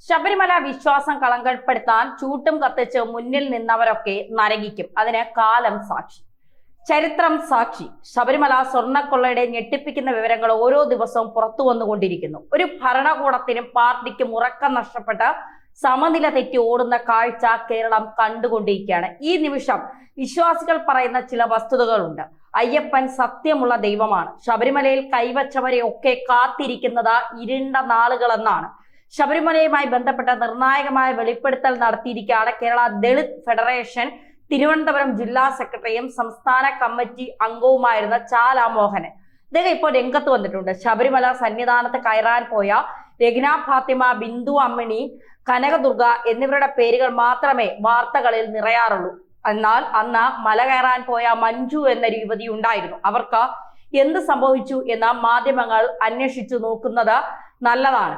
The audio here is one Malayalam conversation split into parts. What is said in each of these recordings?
ശബരിമല വിശ്വാസം കളങ്കപ്പെടുത്താൻ ചൂട്ടും കത്തിച്ച് മുന്നിൽ നിന്നവരൊക്കെ നരകിക്കും. അതിന് കാലം സാക്ഷി, ചരിത്രം സാക്ഷി. ശബരിമല സ്വർണ്ണക്കൊള്ളയുടെ ഞെട്ടിപ്പിക്കുന്ന വിവരങ്ങൾ ഓരോ ദിവസവും പുറത്തു വന്നുകൊണ്ടിരിക്കുന്നു. ഒരു ഭരണകൂടത്തിനും പാർട്ടിക്കും ഉറക്കം നഷ്ടപ്പെട്ട സമനില തെറ്റി ഓടുന്ന കാഴ്ച കേരളം കണ്ടുകൊണ്ടിരിക്കുകയാണ്. ഈ നിമിഷം വിശ്വാസികൾ പറയുന്ന ചില വസ്തുതകളുണ്ട്. അയ്യപ്പൻ സത്യമുള്ള ദൈവമാണ്. ശബരിമലയിൽ കൈവച്ചവരെ ഒക്കെ കാത്തിരിക്കുന്നത് ഇരുണ്ട നാളുകളെന്നാണ്. ശബരിമലയുമായി ബന്ധപ്പെട്ട നിർണായകമായ വെളിപ്പെടുത്തൽ നടത്തിയിരിക്കുകയാണ് കേരള ദളിത് ഫെഡറേഷൻ തിരുവനന്തപുരം ജില്ലാ സെക്രട്ടറിയും സംസ്ഥാന കമ്മിറ്റി അംഗവുമായിരുന്ന ചാല മോഹനൻ. അദ്ദേഹം ഇപ്പോൾ രംഗത്ത് വന്നിട്ടുണ്ട്. ശബരിമല സന്നിധാനത്ത് കയറാൻ പോയ രഗ്ന ഫാത്തിമ, ബിന്ദു അമ്മിണി, കനകദുർഗ എന്നിവരുടെ പേരുകൾ മാത്രമേ വാർത്തകളിൽ നിറയാറുള്ളൂ. എന്നാൽ അന്ന് മല കയറാൻ പോയ മഞ്ജു എന്ന യുവതി ഉണ്ടായിരുന്നു. അവർക്ക് എന്ത് സംഭവിച്ചു എന്ന് മാധ്യമങ്ങൾ അന്വേഷിച്ചു നോക്കുന്നത് നല്ലതാണ്.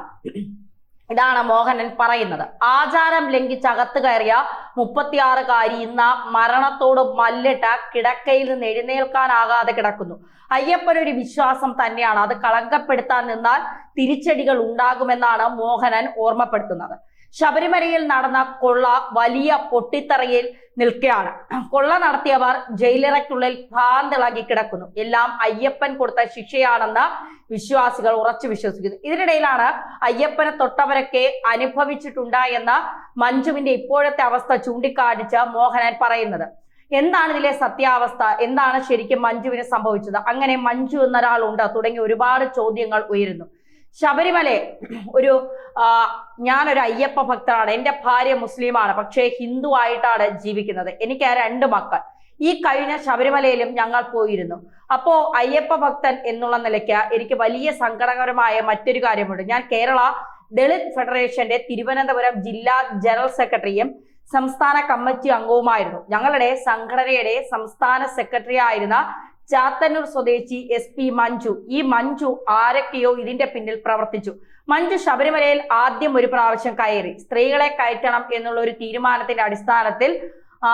ഇതാണ് മോഹനൻ പറയുന്നത്. ആചാരം ലംഘിച്ച് അകത്ത് കയറിയ 36-കാരി ഇന്ന് മരണത്തോട് മല്ലിട്ട് കിടക്കയിൽ നിന്ന് എഴുന്നേൽക്കാനാകാതെ കിടക്കുന്നു. അയ്യപ്പനൊരു വിശ്വാസം തന്നെയാണ്. അത് കളങ്കപ്പെടുത്താൻ നിന്നാൽ തിരിച്ചടികൾ ഉണ്ടാകുമെന്നാണ് മോഹനൻ ഓർമ്മപ്പെടുത്തുന്നത്. ശബരിമലയിൽ നടന്ന കൊള്ള വലിയ പൊട്ടിത്തെറിയിൽ നിൽക്കുകയാണ്. കൊള്ള നടത്തിയവർ ജയിലറയ്ക്കുള്ളിൽ ഭ്രാന്തിളകി കിടക്കുന്നു. എല്ലാം അയ്യപ്പൻ കൊടുത്ത ശിക്ഷയാണെന്ന് വിശ്വാസികൾ ഉറച്ചു വിശ്വസിക്കുന്നു. ഇതിനിടയിലാണ് അയ്യപ്പനെ തൊട്ടവരൊക്കെ അനുഭവിച്ചിട്ടുണ്ട് എന്ന മഞ്ജുവിന്റെ ഇപ്പോഴത്തെ അവസ്ഥ ചൂണ്ടിക്കാണിച്ച് മോഹനൻ പറയുന്നത്. എന്താണ് ഇതിലെ സത്യാവസ്ഥ? എന്താണ് ശരിക്കും മഞ്ജുവിന് സംഭവിച്ചത്? അങ്ങനെ മഞ്ജു എന്നൊരാളുണ്ട് തുടങ്ങി ഒരുപാട് ചോദ്യങ്ങൾ ഉയരുന്നു. ശബരിമല ഞാനൊരു അയ്യപ്പ ഭക്തനാണ്. എൻ്റെ ഭാര്യ മുസ്ലിമാണ്, പക്ഷേ ഹിന്ദു ആയിട്ടാണ് ജീവിക്കുന്നത്. എനിക്ക് 2 മക്കൾ. ഈ കഴിഞ്ഞ ശബരിമലയിലും ഞങ്ങൾ പോയിരുന്നു. അപ്പോ അയ്യപ്പ ഭക്തൻ എന്നുള്ള നിലയ്ക്ക് എനിക്ക് വലിയ സങ്കടകരമായ മറ്റൊരു കാര്യമുണ്ട്. ഞാൻ കേരള ദളിത് ഫെഡറേഷന്റെ തിരുവനന്തപുരം ജില്ലാ ജനറൽ സെക്രട്ടറിയും സംസ്ഥാന കമ്മിറ്റി അംഗവുമായിരുന്നു. ഞങ്ങളുടെ സംഘടനയുടെ സംസ്ഥാന സെക്രട്ടറി ആയിരുന്ന ചാത്തന്നൂർ സ്വദേശി SP മഞ്ജു. ഈ മഞ്ജു ആരൊക്കെയോ ഇതിന്റെ പിന്നിൽ പ്രവർത്തിച്ചു. മഞ്ജു ശബരിമലയിൽ ആദ്യം ഒരു പ്രാവശ്യം കയറി. സ്ത്രീകളെ കയറ്റണം എന്നുള്ള ഒരു തീരുമാനത്തിന്റെ അടിസ്ഥാനത്തിൽ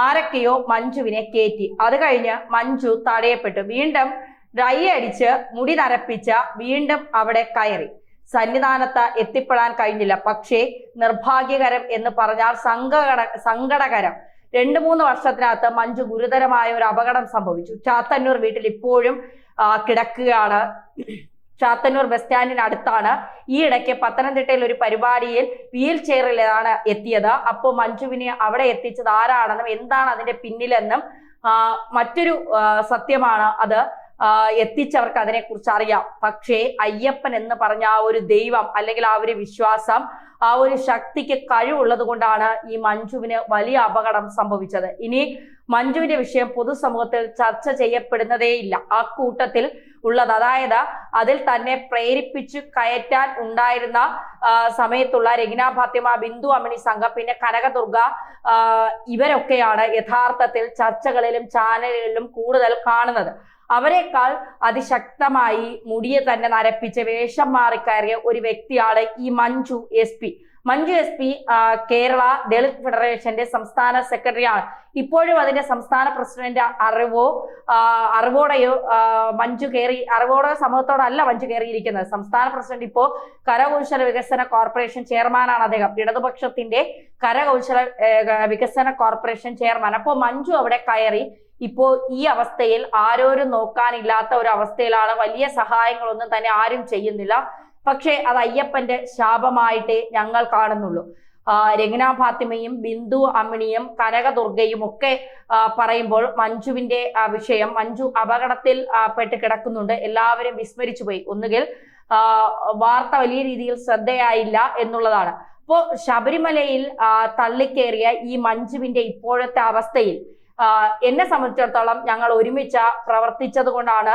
ആരൊക്കെയോ മഞ്ജുവിനെ കയറ്റി. അത് കഴിഞ്ഞ് മഞ്ജു തടയപ്പെട്ടു. വീണ്ടും ഡ്രൈ അടിച്ച് മുടി നരപ്പിച്ച വീണ്ടും അവിടെ കയറി. സന്നിധാനത്ത് എത്തിപ്പെടാൻ കഴിഞ്ഞില്ല. പക്ഷേ നിർഭാഗ്യകരം എന്ന് പറഞ്ഞാൽ സങ്കടകരം, 2-3 വർഷത്തിനകത്ത് മഞ്ജു ഗുരുതരമായ ഒരു അപകടം സംഭവിച്ചു. ചാത്തന്നൂർ വീട്ടിൽ ഇപ്പോഴും കിടക്കുകയാണ്. ചാത്തന്നൂർ ബസ് സ്റ്റാൻഡിന് അടുത്താണ്. ഈ ഇടയ്ക്ക് പത്തനംതിട്ടയിൽ ഒരു പരിപാടിയിൽ വീൽ ചെയറിലാണ് എത്തിയത്. അപ്പോൾ മഞ്ജുവിനെ അവിടെ എത്തിച്ചത് ആരാണെന്നും എന്താണ് അതിന്റെ പിന്നിലെന്നും മറ്റൊരു സത്യമാണ്. അത് എത്തിച്ചവർക്ക് അതിനെക്കുറിച്ച് അറിയാം. പക്ഷേ അയ്യപ്പൻ എന്ന് പറഞ്ഞ ആ ഒരു ദൈവം അല്ലെങ്കിൽ ആ ഒരു വിശ്വാസം, ആ ഒരു ശക്തിക്ക് കഴിവുള്ളത് കൊണ്ടാണ് ഈ മഞ്ജുവിന് വലിയ അപകടം സംഭവിച്ചത്. ഇനി മഞ്ജുവിന്റെ വിഷയം പൊതുസമൂഹത്തിൽ ചർച്ച ചെയ്യപ്പെടുന്നതേയില്ല. ആ കൂട്ടത്തിൽ ഉള്ളത്, അതായത് അതിൽ തന്നെ പ്രേരിപ്പിച്ചു കയറ്റാൻ ഉണ്ടായിരുന്ന സമയത്തുള്ള രഗ്ന ഫാത്തിമ, ബിന്ദു അമ്മിണി സംഘം, പിന്നെ കനകദുർഗ, ഇവരൊക്കെയാണ് യഥാർത്ഥത്തിൽ ചർച്ചകളിലും ചാനലുകളിലും കൂടുതൽ കാണുന്നത്. അവരെക്കാൾ അതിശക്തമായി മുടിയെ തന്നെ നരപ്പിച്ച് വേഷം മാറിക്കയറിയ ഒരു വ്യക്തിയാണ് ഈ മഞ്ജു SP. മഞ്ജു SP കേരള ദളിത് ഫെഡറേഷന്റെ സംസ്ഥാന സെക്രട്ടറിയാണ്. ഇപ്പോഴും അതിന്റെ സംസ്ഥാന പ്രസിഡന്റ് അറിവോടെയോ മഞ്ജു കയറി, അറിവോടെയോ സമൂഹത്തോടല്ല മഞ്ജു കയറിയിരിക്കുന്നത്. സംസ്ഥാന പ്രസിഡന്റ് ഇപ്പോ കരകൗശല വികസന കോർപ്പറേഷൻ ചെയർമാനാണ് അദ്ദേഹം. ഇടതുപക്ഷത്തിന്റെ കരകൗശല വികസന കോർപ്പറേഷൻ ചെയർമാൻ. അപ്പോൾ മഞ്ജു അവിടെ കയറി. ഇപ്പോ ഈ അവസ്ഥയിൽ ആരോരും നോക്കാനില്ലാത്ത ഒരു അവസ്ഥയിലാണ്. വലിയ സഹായങ്ങളൊന്നും തന്നെ ആരും ചെയ്യുന്നില്ല. പക്ഷേ അത് അയ്യപ്പന്റെ ശാപമായിട്ടേ ഞങ്ങൾ കാണുന്നുള്ളൂ. രഗ്ന ഫാത്തിമയും ബിന്ദു അമ്മിണിയും കനകദുർഗയും ഒക്കെ പറയുമ്പോൾ മഞ്ജുവിന്റെ വിഷയം, മഞ്ജു അപകടത്തിൽ പെട്ട് കിടക്കുന്നുണ്ട്. എല്ലാവരും വിസ്മരിച്ചു പോയി. ഒന്നുകിൽ വാർത്ത വലിയ രീതിയിൽ ശ്രദ്ധയായില്ല എന്നുള്ളതാണ്. അപ്പോ ശബരിമലയിൽ തള്ളിക്കേറിയ ഈ മഞ്ജുവിന്റെ ഇപ്പോഴത്തെ അവസ്ഥയിൽ എന്നെ സംബന്ധിച്ചിടത്തോളം ഞങ്ങൾ ഒരുമിച്ച് പ്രവർത്തിച്ചത് കൊണ്ടാണ്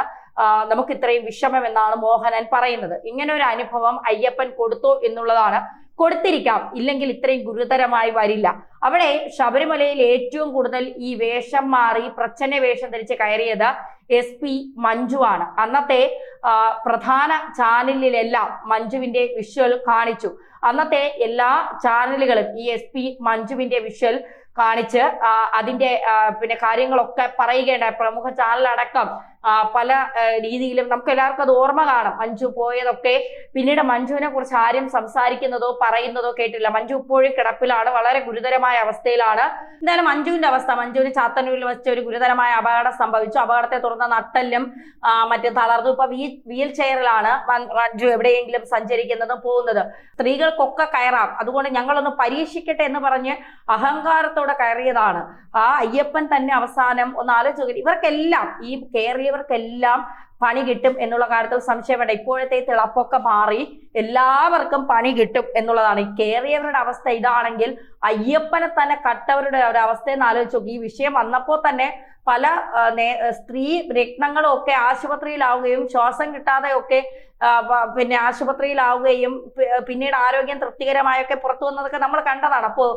നമുക്ക് ഇത്രയും വിഷമം എന്നാണ് മോഹനൻ പറയുന്നത്. ഇങ്ങനെ ഒരു അനുഭവം അയ്യപ്പൻ കൊടുത്തു എന്നുള്ളതാണ്. കൊടുത്തിരിക്കാം, ഇല്ലെങ്കിൽ ഇത്രയും ഗുരുതരമായി വരില്ല. അവിടെ ശബരിമലയിൽ ഏറ്റവും കൂടുതൽ ഈ വേഷം മാറി പ്രച്ഛന്ന വേഷം ധരിച്ച് കയറിയത് SP മഞ്ജു ആണ്. അന്നത്തെ പ്രധാന ചാനലിലെല്ലാം മഞ്ജുവിന്റെ വിഷ്വൽ കാണിച്ചു. അന്നത്തെ എല്ലാ ചാനലുകളും ഈ SP മഞ്ജുവിന്റെ വിഷ്വൽ കാണിച്ച് അതിന്റെ പിന്നെ കാര്യങ്ങളൊക്കെ പറയുകയുണ്ടായി. പ്രമുഖ ചാനലടക്കം പല രീതിയിലും നമുക്ക് എല്ലാവർക്കും അത് ഓർമ്മ കാണും. മഞ്ജു പോയതൊക്കെ പിന്നീട് മഞ്ജുവിനെ കുറിച്ച് ആരും സംസാരിക്കുന്നതോ പറയുന്നതോ കേട്ടില്ല. മഞ്ജു ഇപ്പോഴും കിടപ്പിലാണ്, വളരെ ഗുരുതരമായ അവസ്ഥയിലാണ്. എന്തായാലും മഞ്ജുവിന്റെ അവസ്ഥ, മഞ്ജുവിന് ചാത്തന്നൂരിൽ വെച്ച് ഒരു ഗുരുതരമായ അപകടം സംഭവിച്ചു. അപകടത്തെ തുടർന്ന് നട്ടെല്ലും മറ്റും തളർന്നു. ഇപ്പൊ വീൽ ചെയറിലാണ് മഞ്ജു എവിടെയെങ്കിലും സഞ്ചരിക്കുന്നതും പോകുന്നത്. സ്ത്രീകൾക്കൊക്കെ കയറാം, അതുകൊണ്ട് ഞങ്ങളൊന്ന് പരീക്ഷിക്കട്ടെ എന്ന് പറഞ്ഞ് അഹങ്കാരത്തോടെ കയറിയതാണ്. ആ അയ്യപ്പൻ തന്നെ അവസാനം ഒന്ന് ആലോചിച്ചു. ഇവർക്കെല്ലാം, ഈ കയറിയവർക്കെല്ലാം പണി കിട്ടും എന്നുള്ള കാര്യത്തിൽ സംശയം വേണ്ട. ഇപ്പോഴത്തെ തിളപ്പൊക്കെ മാറി എല്ലാവർക്കും പണി കിട്ടും എന്നുള്ളതാണ്. ഈ കയറിയവരുടെ അവസ്ഥ ഇതാണെങ്കിൽ അയ്യപ്പനെ തന്നെ കട്ടവരുടെ ഒരു അവസ്ഥയെന്ന് ആലോചിച്ചു. ഈ വിഷയം വന്നപ്പോൾ തന്നെ പല സ്ത്രീ രത്നങ്ങളും ഒക്കെ ആശുപത്രിയിലാവുകയും ശ്വാസം കിട്ടാതെയൊക്കെ പിന്നെ ആശുപത്രിയിലാവുകയും പിന്നീട് ആരോഗ്യം തൃപ്തികരമായൊക്കെ പുറത്തു വന്നതൊക്കെ നമ്മൾ കണ്ടതാണ്. അപ്പോൾ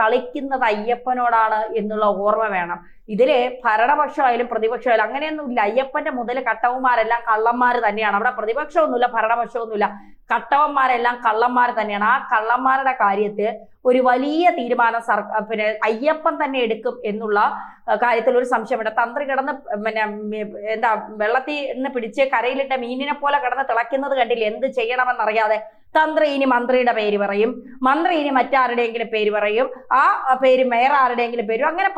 കളിക്കുന്നത് അയ്യപ്പനോടാണ് എന്നുള്ള ഓർമ്മ വേണം. ഇതില് ഭരണപക്ഷമായാലും പ്രതിപക്ഷമായാലും അങ്ങനെയൊന്നുമില്ല. അയ്യപ്പന്റെ മുതൽ കട്ടവന്മാരെല്ലാം കള്ളന്മാർ തന്നെയാണ്. അവിടെ പ്രതിപക്ഷമൊന്നുമില്ല, ഭരണപക്ഷമൊന്നുമില്ല, കട്ടവന്മാരെല്ലാം കള്ളന്മാർ തന്നെയാണ്. ആ കള്ളന്മാരുടെ കാര്യത്തിൽ ഒരു വലിയ തീരുമാനം പിന്നെ അയ്യപ്പൻ തന്നെ എടുക്കും എന്നുള്ള കാര്യത്തിൽ ഒരു സംശയമുണ്ട്. തന്ത്രി കിടന്ന് എന്താ വെള്ളത്തിൽ നിന്ന് പിടിച്ച് കരയിലിട്ട മീനിനെ പോലെ കിടന്ന് തിളയ്ക്കുന്നത് കണ്ടില്ല. എന്ത് ചെയ്യണമെന്നറിയാതെ തന്ത്രി ഇനി മന്ത്രിയുടെ പേര് പറയും, മന്ത്രി ഇനി മറ്റാരുടെയെങ്കിലും പേര് പറയും, ആ പേര് മേയർ ആരുടെയെങ്കിലും പേരും, അങ്ങനെ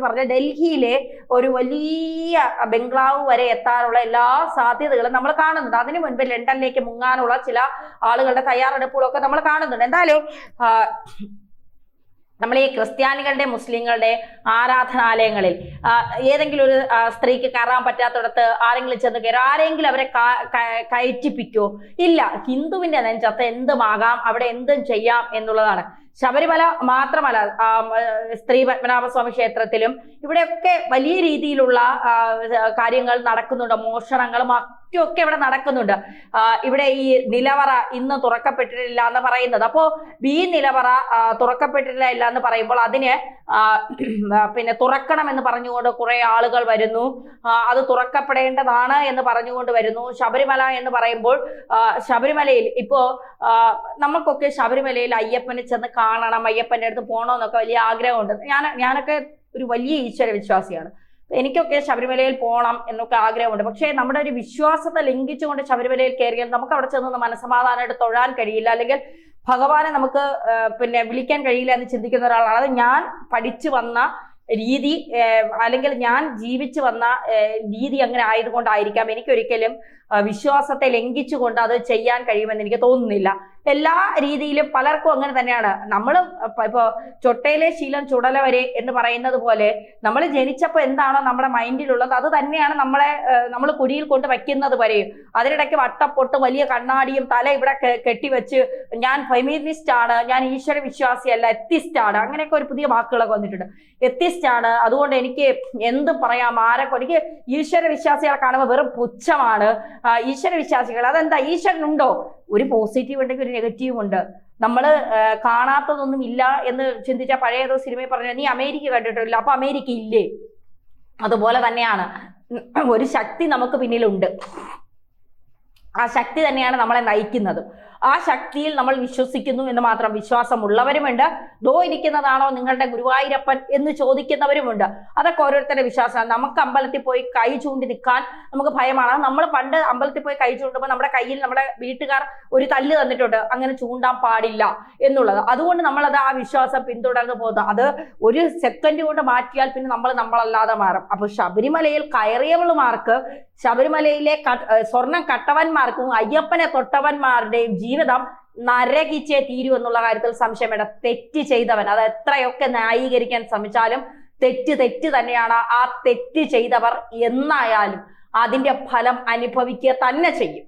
പറഞ്ഞ് ഡൽഹിയിലെ ഒരു വലിയ ബംഗ്ലാവ് വരെ എത്താനുള്ള എല്ലാ സാധ്യതകളും നമ്മൾ കാണുന്നുണ്ട്. അതിനു മുൻപ് ലണ്ടനിലേക്ക് മുങ്ങാനുള്ള ചില ആളുകളുടെ തയ്യാറെടുപ്പുകളൊക്കെ നമ്മൾ കാണുന്നുണ്ട്. എന്തായാലും നമ്മൾ ഈ ക്രിസ്ത്യാനികളുടെ മുസ്ലിങ്ങളുടെ ആരാധനാലയങ്ങളിൽ ഏതെങ്കിലും ഒരു സ്ത്രീക്ക് കയറാൻ പറ്റാത്തടത്ത് ആരെങ്കിലും ചെന്ന് കയറും, ആരെങ്കിലും അവരെ കയറ്റിപ്പിക്കോ? ഇല്ല. ഹിന്ദുവിന്റെ നെഞ്ചത്ത് എന്തുമാകാം, അവിടെ എന്തും ചെയ്യാം എന്നുള്ളതാണ്. ശബരിമല മാത്രമല്ല, സ്ത്രീ പത്മനാഭസ്വാമി ക്ഷേത്രത്തിലും ഇവിടെയൊക്കെ വലിയ രീതിയിലുള്ള കാര്യങ്ങൾ നടക്കുന്നുണ്ട്. മോഷണങ്ങളും മറ്റുമൊക്കെ ഇവിടെ നടക്കുന്നുണ്ട്. ഇവിടെ ഈ നിലവറ ഇന്ന് തുറക്കപ്പെട്ടിട്ടില്ല എന്ന് പറയുന്നത്, അപ്പോ ഈ നിലവറ തുറക്കപ്പെട്ടിട്ടില്ല എന്ന് പറയുമ്പോൾ അതിന് പിന്നെ തുറക്കണം എന്ന് പറഞ്ഞുകൊണ്ട് കുറെ ആളുകൾ വരുന്നു. അത് തുറക്കപ്പെടേണ്ടതാണ് എന്ന് പറഞ്ഞുകൊണ്ട് വരുന്നു. ശബരിമല എന്ന് പറയുമ്പോൾ ശബരിമലയിൽ ഇപ്പോ നമുക്കൊക്കെ ശബരിമലയിൽ അയ്യപ്പനെ ചെന്ന് കാണണം, അയ്യപ്പൻ്റെ അടുത്ത് പോകണമെന്നൊക്കെ വലിയ ആഗ്രഹമുണ്ട്. ഞാനൊക്കെ ഒരു വലിയ ഈശ്വര വിശ്വാസിയാണ്. എനിക്കൊക്കെ ശബരിമലയിൽ പോകണം എന്നൊക്കെ ആഗ്രഹമുണ്ട്. പക്ഷേ നമ്മുടെ ഒരു വിശ്വാസത്തെ ലംഘിച്ചുകൊണ്ട് ശബരിമലയിൽ കയറിയാൽ നമുക്ക് അവിടെ ചെന്ന് മനസ്സമാധാനമായിട്ട് തൊഴാൻ കഴിയില്ല, അല്ലെങ്കിൽ ഭഗവാനെ നമുക്ക് പിന്നെ വിളിക്കാൻ കഴിയില്ല എന്ന് ചിന്തിക്കുന്ന ഒരാളാണ്. അത് ഞാൻ പഠിച്ചു വന്ന രീതി, അല്ലെങ്കിൽ ഞാൻ ജീവിച്ചു വന്ന രീതി അങ്ങനെ ആയതുകൊണ്ടായിരിക്കാം എനിക്കൊരിക്കലും വിശ്വാസത്തെ ലംഘിച്ചുകൊണ്ട് അത് ചെയ്യാൻ കഴിയുമെന്ന് എനിക്ക് തോന്നുന്നില്ല. എല്ലാ രീതിയിലും പലർക്കും അങ്ങനെ തന്നെയാണ്. നമ്മൾ ഇപ്പോ ചൊട്ടയിലെ ശീലം ചുടല വരെ എന്ന് പറയുന്നത് പോലെ നമ്മൾ ജനിച്ചപ്പോൾ എന്താണോ നമ്മുടെ മൈൻഡിലുള്ളത് അത് തന്നെയാണ് നമ്മൾ കുഴിയിൽ കൊണ്ട് വയ്ക്കുന്നത് വരെയും. അതിനിടയ്ക്ക് വട്ടപ്പൊട്ട് വലിയ കണ്ണാടിയും തല ഇവിടെ കെട്ടിവെച്ച് ഞാൻ ഫെമിനിസ്റ്റ് ആണ്, ഞാൻ ഈശ്വര വിശ്വാസിയല്ല, എത്തിസ്റ്റ് ആണ്, അങ്ങനെയൊക്കെ ഒരു പുതിയ വാക്കുകളൊക്കെ വന്നിട്ടുണ്ട്. എത്തിസ്റ്റ് ആണ്, അതുകൊണ്ട് എനിക്ക് എന്ത് പറയാം, ആരൊക്കെ എനിക്ക് ഈശ്വര വിശ്വാസികളെ കാണുമ്പോൾ വെറും പുച്ഛമാണ്. ഈശ്വര വിശ്വാസികൾ അതെന്താ, ഈശ്വരനുണ്ടോ? ഒരു പോസിറ്റീവ് ഉണ്ടെങ്കിൽ ഒരു നെഗറ്റീവ് ഉണ്ട്. നമ്മൾ കാണാത്തതൊന്നും ഇല്ല എന്ന് ചിന്തിച്ച പഴയ ഏതോ സിനിമയിൽ പറഞ്ഞ നീ അമേരിക്ക കണ്ടിട്ടില്ല, അപ്പൊ അമേരിക്ക ഇല്ലേ? അതുപോലെ തന്നെയാണ് ഒരു ശക്തി നമുക്ക് പിന്നിലുണ്ട്. ആ ശക്തി തന്നെയാണ് നമ്മളെ നയിക്കുന്നത്. ആ ശക്തിയിൽ നമ്മൾ വിശ്വസിക്കുന്നു എന്ന് മാത്രം. വിശ്വാസമുള്ളവരുമുണ്ട്. ദോ ഇരിക്കുന്നതാണോ നിങ്ങളുടെ ഗുരുവായൂരപ്പൻ എന്ന് ചോദിക്കുന്നവരുമുണ്ട്. അതൊക്കെ ഓരോരുത്തരുടെ വിശ്വാസമാണ്. നമുക്ക് അമ്പലത്തിൽ പോയി കൈ ചൂണ്ടി നിൽക്കാൻ നമുക്ക് ഭയമാണ്. നമ്മൾ പണ്ട് അമ്പലത്തിൽ പോയി കൈ ചൂണ്ടുമ്പോൾ നമ്മുടെ കയ്യിൽ നമ്മുടെ വീട്ടുകാർ ഒരു തല്ല് തന്നിട്ടുണ്ട്, അങ്ങനെ ചൂണ്ടാൻ പാടില്ല എന്നുള്ളത്. അതുകൊണ്ട് നമ്മളത് ആ വിശ്വാസം പിന്തുടർന്ന് പോകുന്നു. അത് ഒരു സെക്കൻഡ് കൊണ്ട് മാറ്റിയാൽ പിന്നെ നമ്മളല്ലാതെ മാറും. അപ്പൊ ശബരിമലയിൽ കയറിയവളുമാർക്ക്, ശബരിമലയിലെ സ്വർണം കട്ടവന്മാർക്കും അയ്യപ്പനെ തൊട്ടവന്മാരുടെയും ജീവിതം നരകിച്ചേ തീരൂ എന്നുള്ള കാര്യത്തിൽ സംശയം വേണ്ട. തെറ്റ് ചെയ്തവൻ അത് എത്രയൊക്കെ ന്യായീകരിക്കാൻ ശ്രമിച്ചാലും തെറ്റ് തന്നെയാണ്. ആ തെറ്റ് ചെയ്തവർ എന്നായാലും അതിന്റെ ഫലം അനുഭവിക്കുക തന്നെ ചെയ്യും.